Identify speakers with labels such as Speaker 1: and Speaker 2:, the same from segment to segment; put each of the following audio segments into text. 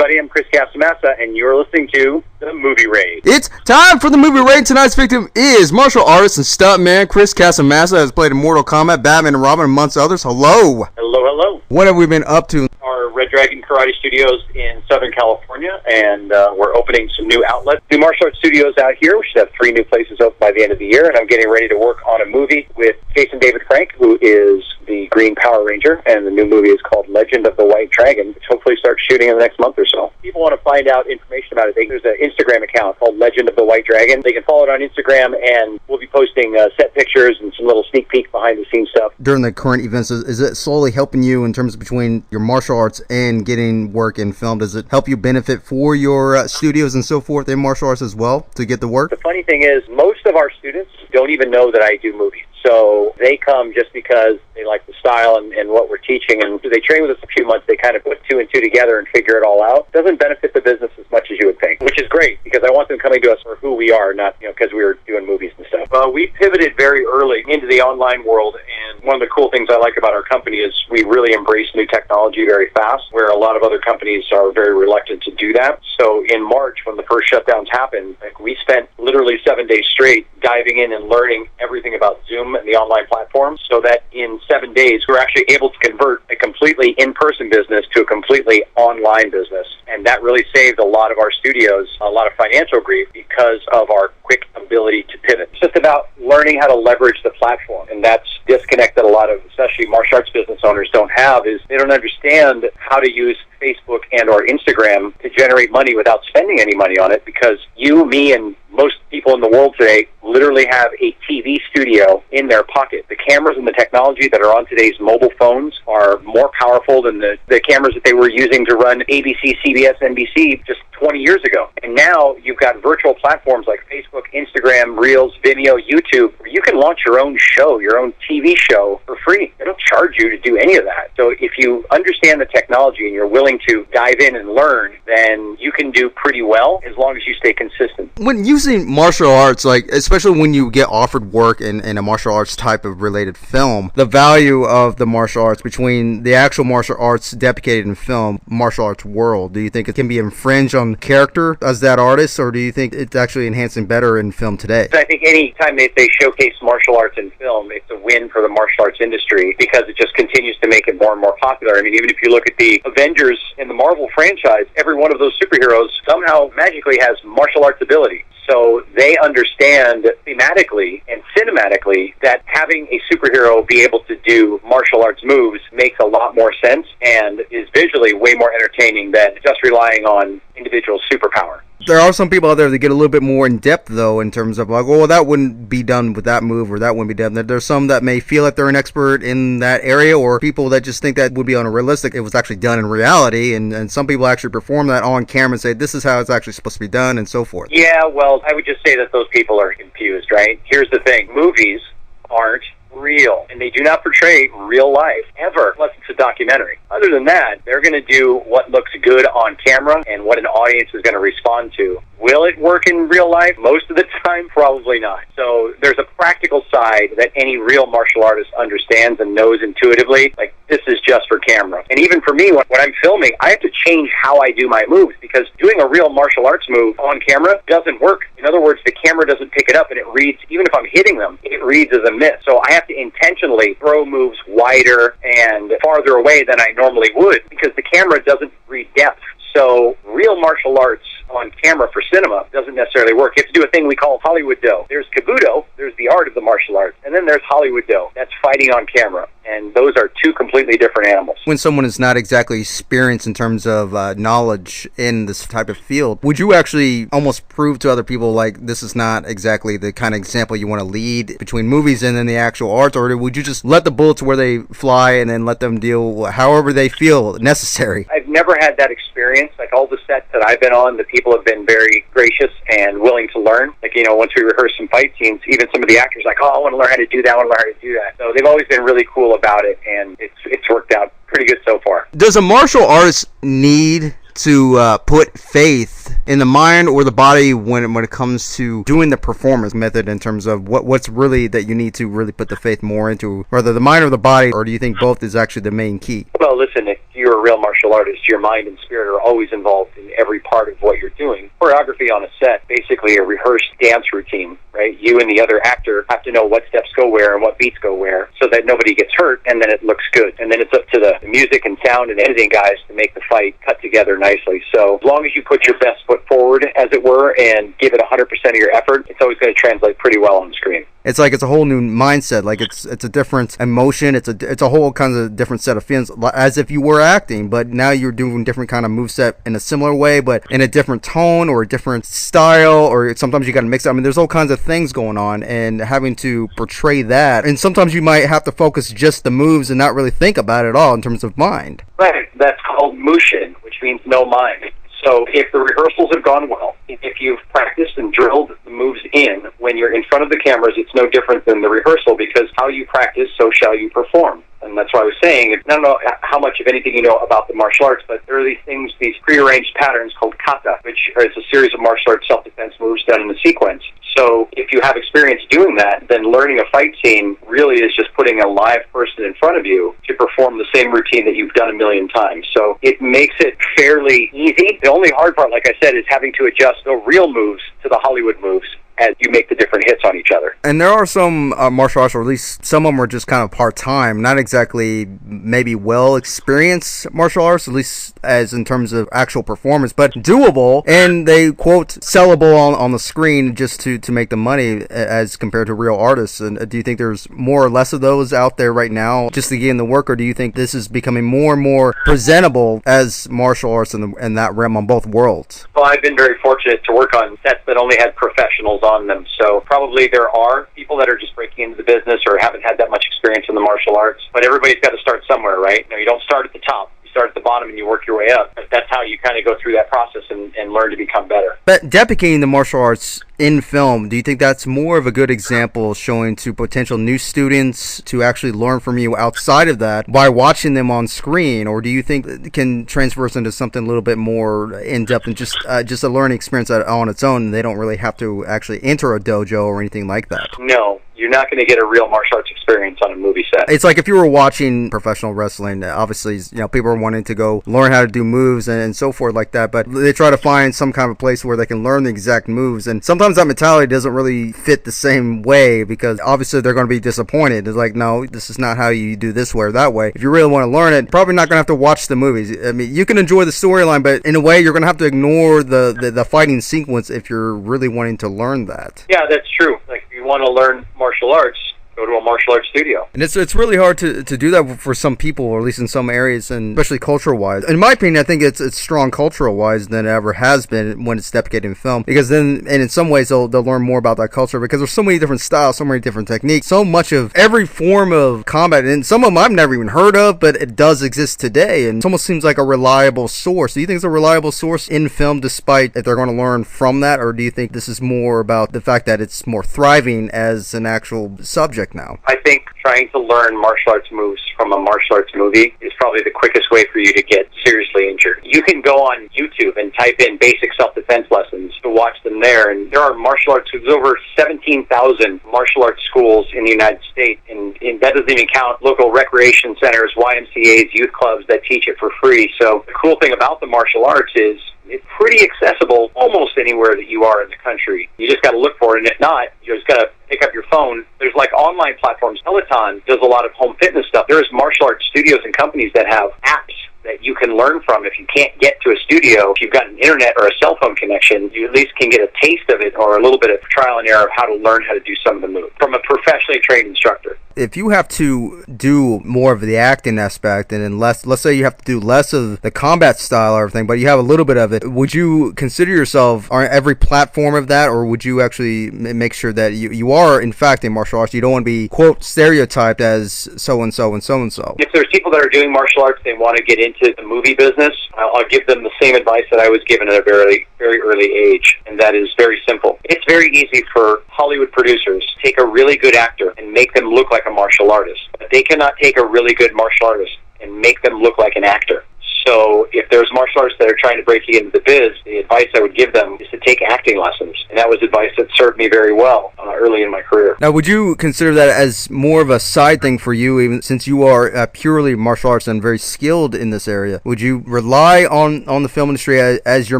Speaker 1: everybody. I'm Chris Casamassa, and you're listening to The Movie Raid.
Speaker 2: It's time for The Movie Raid. Tonight's victim is martial artist and stuntman Chris Casamassa, has played in Mortal Kombat, Batman and Robin, amongst others. Hello.
Speaker 1: Hello, hello.
Speaker 2: What have we been up to?
Speaker 1: Our Red Dragon Karate Studios in Southern California, and we're opening some new outlets. New martial arts studios out here. We should have 3 new places open by the end of the year, and I'm getting ready to work on a movie with Jason David Frank, who is the Green Power Ranger, and the new movie is called Legend of the White Dragon, which hopefully starts shooting in the next month or so. If people want to find out information about it, there's an Instagram account called Legend of the White Dragon. They can follow it on Instagram, and we'll be posting set pictures and some little sneak peek behind-the-scenes stuff.
Speaker 2: During the current events, is it slowly helping you in terms of between your martial arts and getting work in film? Does it help you benefit for your studios and so forth in martial arts as well to get the work?
Speaker 1: The funny thing is, most of our students don't even know that I do movies. So they come just because they like the style and what we're teaching, and they train with us a few months. They kind of put 2 and 2 together and figure it all out. It doesn't benefit the business as much as you would think, which is great because I want them coming to us for who we are, not because we were doing movies and stuff. We pivoted very early into the online world, and one of the cool things I like about our company is we really embrace new technology very fast, where a lot of other companies are very reluctant to do that. So in March, when the first shutdowns happened, we spent literally 7 days straight diving in and learning everything about Zoom and the online platform, so that in 7 days we're actually able to convert a completely in-person business to a completely online business. And that really saved a lot of our studios a lot of financial grief because of our quick ability to pivot. It's just about learning how to leverage the platform, and that's disconnect that a lot of, especially martial arts business owners, don't have, is they don't understand how to use Facebook and or Instagram to generate money without spending any money on it, because you, me, and most people in the world today literally have a TV studio in their pocket. The cameras and the technology that are on today's mobile phones are more powerful than the cameras that they were using to run ABC, CBS, NBC just 20 years ago. And now you've got virtual platforms like Facebook, Instagram, Reels, Vimeo, YouTube, where you can launch your own show, your own TV show for free. They don't charge you to do any of that. So if you understand the technology and you're willing to dive in and learn, then you can do pretty well as long as you stay consistent.
Speaker 2: When using martial arts, like especially when you get offered work in a martial arts type of related film, the value of the martial arts between the actual martial arts deprecated in film, martial arts world, do you think it can be infringed on character as that artist, or do you think it's actually enhancing better in film today?
Speaker 1: I think any time they showcase martial arts in film, it's a win for the martial arts industry because it just continues to make it more and more popular. I mean, even if you look at the Avengers in the Marvel franchise, every one of those superheroes somehow magically has martial arts ability. So they understand thematically and cinematically that having a superhero be able to do martial arts moves makes a lot more sense and is visually way more entertaining than just relying on individual superpower.
Speaker 2: There are some people out there that get a little bit more in depth, though, in terms of like, well, that wouldn't be done with that move, or that wouldn't be done. There's some that may feel like they're an expert in that area, or people that just think that would be unrealistic. It was actually done in reality, and some people actually perform that on camera and say, this is how it's actually supposed to be done, and so forth.
Speaker 1: Yeah, well, I would just say that those people are confused, right? Here's the thing. Movies aren't real, and they do not portray real life ever, unless it's a documentary. Other than that, they're going to do what looks good on camera and what an audience is going to respond to. Will it work in real life? Most of the time, probably not. So there's a practical side that any real martial artist understands and knows intuitively, like this is just for camera. And even for me, when I'm filming, I have to change how I do my moves, because doing a real martial arts move on camera doesn't work. In other words, the camera doesn't pick it up, and it reads, even if I'm hitting them, it reads as a miss. So I have to intentionally throw moves wider and farther away than I normally would, because the camera doesn't read depth. So real martial arts on camera for cinema doesn't necessarily work. You have to do a thing we call Hollywood Do. There's Kabuto, there's the art of the martial arts, and then there's Hollywood Do. That's fighting on camera, and those are 2 completely different animals.
Speaker 2: When someone is not exactly experienced in terms of knowledge in this type of field, would you actually almost prove to other people like this is not exactly the kind of example you want to lead between movies and then the actual arts, or would you just let the bullets where they fly and then let them deal however they feel necessary?
Speaker 1: I've never had that experience. Like all the sets that I've been on, the people have been very gracious and willing to learn. Like, you know, once we rehearse some fight scenes, even some of the actors like, oh, I want to learn how to do that, I want to learn how to do that. So they've always been really cool about it, and it's worked out pretty good so far.
Speaker 2: Does a martial artist need to put faith faith in the mind or the body when it comes to doing the performance method in terms of what's really that you need to really put the faith more into, whether the mind or the body, or do you think both is actually the main key?
Speaker 1: Well, listen, if you're a real martial artist, your mind and spirit are always involved in every part of what you're doing. Choreography on a set, basically a rehearsed dance routine, right? You and the other actor have to know what steps go where and what beats go where so that nobody gets hurt, and then it looks good. And then it's up to the music and sound and editing guys to make the fight cut together nicely. So as long as you put your best foot forward, as it were, and give it 100% of your effort, it's always going to translate pretty well on the screen.
Speaker 2: It's like it's a whole new mindset. Like it's a different emotion. It's a whole kind of different set of feelings, as if you were acting, but now you're doing different kind of moveset in a similar way, but in a different tone or a different style, or sometimes you got to mix it. I mean, there's all kinds of things going on, and having to portray that. And sometimes you might have to focus just the moves and not really think about it at all in terms of mind.
Speaker 1: Right. That's called mushin, which means no mind. So if the rehearsals have gone well, if you've practiced and drilled the moves in, when you're in front of the cameras, it's no different than the rehearsal, because how you practice, so shall you perform. And that's why I was saying, I don't know how much of anything you know about the martial arts, but there are these things, these prearranged patterns called kata, which is a series of martial arts self-defense moves done in a sequence. So if you have experience doing that, then learning a fight scene really is just putting a live person in front of you to perform the same routine that you've done a million times. So it makes it fairly easy. The only hard part, like I said, is having to adjust the real moves to the Hollywood moves as you make the different hits on each other.
Speaker 2: And there are some martial arts, or at least some of them are just kind of part-time, not exactly maybe well-experienced martial arts, at least as in terms of actual performance, but doable, and they, quote, sellable on the screen just to make the money as compared to real artists. And do you think there's more or less of those out there right now just to get in the work, or do you think this is becoming more and more presentable as martial arts in that realm on both worlds?
Speaker 1: Well, I've been very fortunate to work on sets that only had professionals on them, so probably there are people that are just breaking into the business or haven't had that much experience in the martial arts, but everybody's got to start somewhere, right? You don't start at the top. You start at the bottom and you work your way up. But that's how you kind of go through that process and learn to become better.
Speaker 2: But deprecating the martial arts in film, do you think that's more of a good example showing to potential new students to actually learn from you outside of that by watching them on screen, or do you think it can transfer into something a little bit more in-depth and just a learning experience on its own, and they don't really have to actually enter a dojo or anything like that?
Speaker 1: No. You're not going to get a real martial arts experience on a movie set.
Speaker 2: It's like if you were watching professional wrestling, obviously, people are wanting to go learn how to do moves and so forth like that, but they try to find some kind of place where they can learn the exact moves, and sometimes that mentality doesn't really fit the same way, because obviously they're going to be disappointed. It's like, no, this is not how you do this way or that way. If you really want to learn it, probably not going to have to watch the movies. I mean, you can enjoy the storyline, but in a way, you're going to have to ignore the fighting sequence if you're really wanting to learn that.
Speaker 1: Yeah, that's true. Like, if you want to learn martial arts, go to a martial arts studio.
Speaker 2: And it's really hard to do that for some people, or at least in some areas, and especially cultural-wise. In my opinion, I think it's strong cultural-wise than it ever has been when it's deprecated in film, because then, and in some ways, they'll learn more about that culture, because there's so many different styles, so many different techniques, so much of every form of combat, and some of them I've never even heard of, but it does exist today, and it almost seems like a reliable source. Do you think it's a reliable source in film, despite if they're going to learn from that, or do you think this is more about the fact that it's more thriving as an actual subject now?
Speaker 1: I think trying to learn martial arts moves from a martial arts movie is probably the quickest way for you to get seriously injured. You can go on YouTube and type in basic self-defense lessons to watch them there, and there are martial arts. There's over 17,000 martial arts schools in the United States, and that doesn't even count local recreation centers, YMCAs, youth clubs that teach it for free. So the cool thing about the martial arts is it's pretty accessible almost anywhere that you are in the country. You just got to look for it, and if not, you just got to pick up your phone. There's like online platforms. Peloton does a lot of home fitness stuff. There's martial arts studios and companies that have apps that you can learn from. If you can't get to a studio, if you've got an internet or a cell phone connection, you at least can get a taste of it, or a little bit of trial and error of how to learn how to do some of the moves from a professionally trained instructor.
Speaker 2: If you have to do more of the acting aspect, and then let's say you have to do less of the combat style or everything, but you have a little bit of it, would you consider yourself on every platform of that, or would you actually make sure that you are in fact in martial arts? You don't want to be, quote, stereotyped as so-and-so and so-and-so.
Speaker 1: If there's people that are doing martial arts, they want to get into the movie business, I'll give them the same advice that I was given at a very, very early age, and that is very simple. It's very easy for Hollywood producers to take a really good actor and make them look like a martial artist, but they cannot take a really good martial artist and make them look like an actor. So if there's martial arts that are trying to break you into the biz, the advice I would give them is to take acting lessons. And that was advice that served me very well early in my career.
Speaker 2: Now, would you consider that as more of a side thing for you, even since you are purely martial arts and very skilled in this area? Would you rely on the film industry as your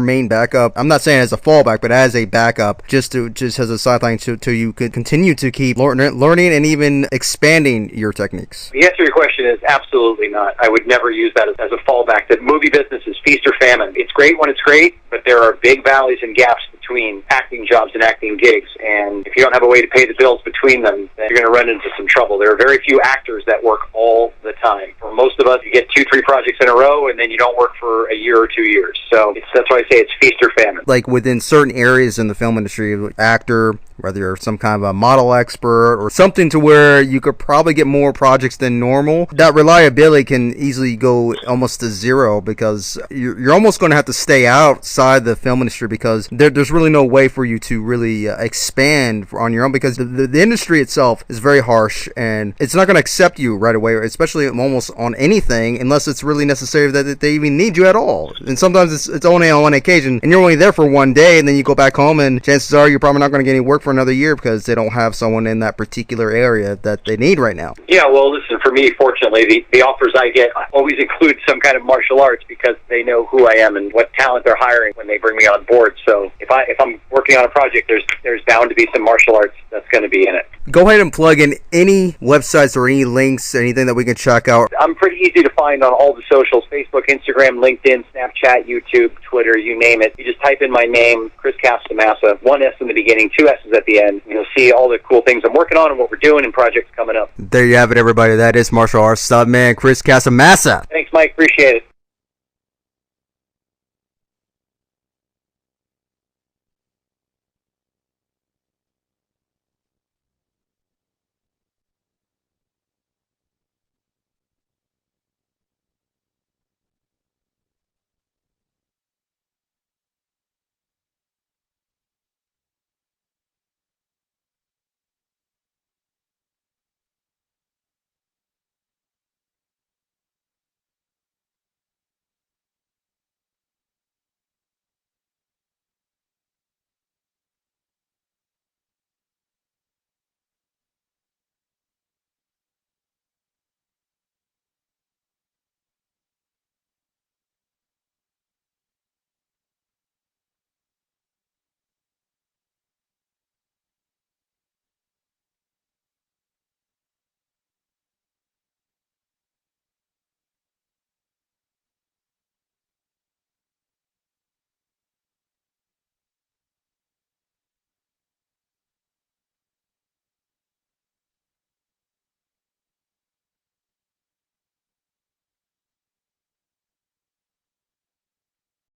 Speaker 2: main backup? I'm not saying as a fallback, but as a backup, just as a sideline to you could continue to keep learning and even expanding your techniques?
Speaker 1: The answer to your question is absolutely not. I would never use that as a fallback. The movie business is feast or famine. It's great when it's great, but there are big valleys and gaps between acting jobs and acting gigs, and if you don't have a way to pay the bills between them, then you're going to run into some trouble. There are very few actors that work all the time. For most of us, you get 2-3 projects in a row, and then you don't work for a year or 2 years. So that's why I say it's feast or famine.
Speaker 2: Like within certain areas in the film industry, actor, whether you're some kind of a model expert or something to where you could probably get more projects than normal, that reliability can easily go almost to zero, because you're almost going to have to stay outside the film industry, because there's really no way for you to really expand on your own, because the industry itself is very harsh and it's not going to accept you right away, especially almost on anything, unless it's really necessary that they even need you at all. And sometimes it's only on one occasion and you're only there for one day, and then you go back home and chances are you're probably not going to get any work for another year because they don't have someone in that particular area that they need right now.
Speaker 1: Yeah, well, listen, for me, fortunately, the offers I get always include some kind of martial arts, because they know who I am and what talent they're hiring when they bring me on board. So if I'm working on a project, there's bound to be some martial arts that's going to be in it.
Speaker 2: Go ahead and plug in any websites or any links, anything that we can check out.
Speaker 1: I'm pretty easy to find on all the socials: Facebook, Instagram, LinkedIn, Snapchat, YouTube, Twitter, you name it. You just type in my name, Chris Casamassa, 1 S in the beginning, 2 S's at the end. You'll see all the cool things I'm working on and what we're doing and projects coming up.
Speaker 2: There you have it, everybody. That is martial arts stuntman Chris Casamassa.
Speaker 1: Thanks, Mike. Appreciate it.